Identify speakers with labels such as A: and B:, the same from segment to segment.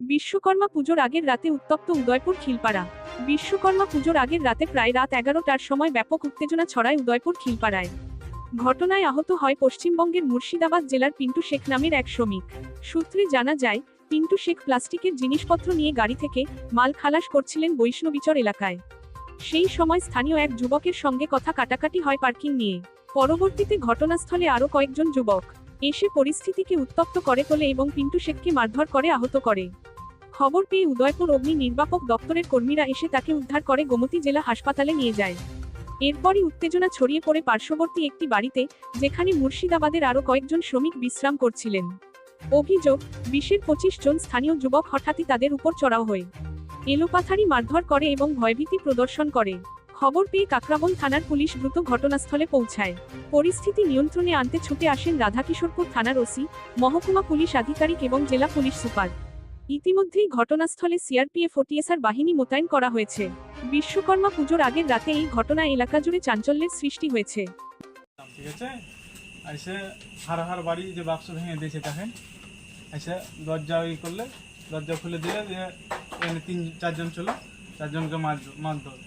A: বিশ্বকর্মা পুজোর আগের রাতে উত্তপ্ত উদয়পুর খিলপাড়া। বিশ্বকর্মা পুজোর আগের রাতে প্রায় রাত 11টার সময় ব্যাপক উত্তেজনা ছড়ায় উদয়পুর খিলপাড়ায়। ঘটনায় আহত হয় পশ্চিমবঙ্গের মুর্শিদাবাদ জেলার পিন্টু শেখ নামের এক শ্রমিক। সূত্রে জানা যায়, পিন্টু শেখ প্লাস্টিকের জিনিসপত্র নিয়ে গাড়ি থেকে মাল খালাস করছিলেন বৈষ্ণবীচর এলাকায়। সেই সময় স্থানীয় এক যুবকের সঙ্গে কথা কাটাকাটি হয় পার্কিং নিয়ে। পরবর্তীতে ঘটনাস্থলে আরও কয়েকজন যুবক এসে পরিস্থিতিকে উত্তপ্ত করে তোলে এবং পিন্টু শেখকে মারধর করে আহত করে। খবর পেয়ে উদয়পুর অগ্নি নির্বাপক দপ্তরের কর্মীরা এসে তাকে উদ্ধার করে গোমতী জেলা হাসপাতালে নিয়ে যায়। এরপরই উত্তেজনা ছড়িয়ে পড়ে পার্শ্ববর্তী একটি বাড়িতে, যেখানে মুর্শিদাবাদের আরও কয়েকজন শ্রমিক বিশ্রাম করছিলেন। অভিযোগ, 20-25 জন স্থানীয় যুবক হঠাৎই তাদের উপর চড়াও হয়ে এলোপাথারি মারধর করে এবং ভয়ভীতি প্রদর্শন করে। খবর পেয়ে কাকরাবন থানার পুলিশ দ্রুত ঘটনাস্থলে পৌঁছায়। পরিস্থিতি নিয়ন্ত্রণে আনতে ছুটে আসেন রাধাকিশোরপুর থানার ওসি, মহকুমা পুলিশ আধিকারিক এবং জেলা পুলিশ সুপার। ইতিমধ্যেই ঘটনাস্থলে সিআরপিএফ ও টিএসআর বাহিনী মোতায়েন করা হয়েছে। বিশ্বকর্মা পুজোর আগের রাতে এই ঘটনায় এলাকা জুড়ে চাঞ্চল্যের সৃষ্টি হয়েছে।
B: ঠিক আছে, এসে হার বাড়ি যে বাক্স ভেঙে দিয়েছে তাকে এসে দরজা করলে, দরজা খুলে দিলে যে এখানে 3-4 জন ছিল, 4 জনকে মারধর।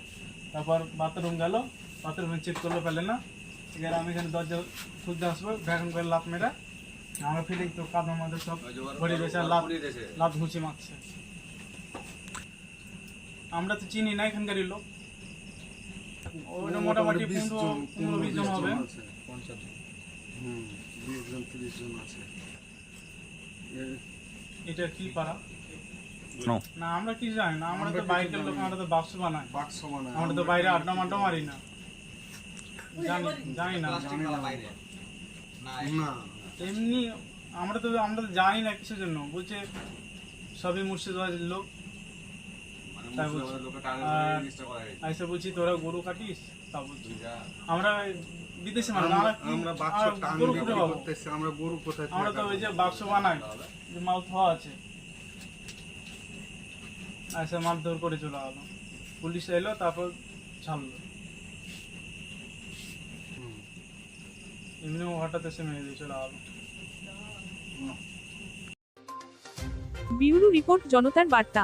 B: তারপর বাথরুম গেল, বাথরুমে চেক করলো, পেলে না। এবার আমি এখানে দরজা খুলতে আসবো, ভ্যাকুম করে লাভ মেরে আমার ফিলিং তো কাঁধের মধ্যে সব ভরে দিয়েছে, লাভ ঘুষি মারছে। আমরা তো চিনি না এখানকারই লোক, ওইটা মোটামুটি 15-20 জন হবে। এটা কি পারা না, আমরা কি জানি না। আমরা তো বাইরের লোক, আমরা তো বাক্স বানাই, আমরা তো বাইরে আড্ডা মাড্ডা মারি না, জানি না। এমনি আমরা তো জানি না কিসের জন্য বলছে, সবই মুর্শিদাবাদের লোক। আইসা বলছি তোরা গরু কাটিস, তা বলছি আমরা বিদেশে মানুষ, আমরা তো ওই যে বাক্স বানাই, যে মাল খাওয়া আছে। আইসা মারধর করে চলে গেলো, পুলিশ এলো, তারপর ছাড়লো। এমনি হঠাৎ এসে মেরে দিয়ে চলে গেলো।
A: ব্যুরো রিপোর্ট, জনতার বার্তা।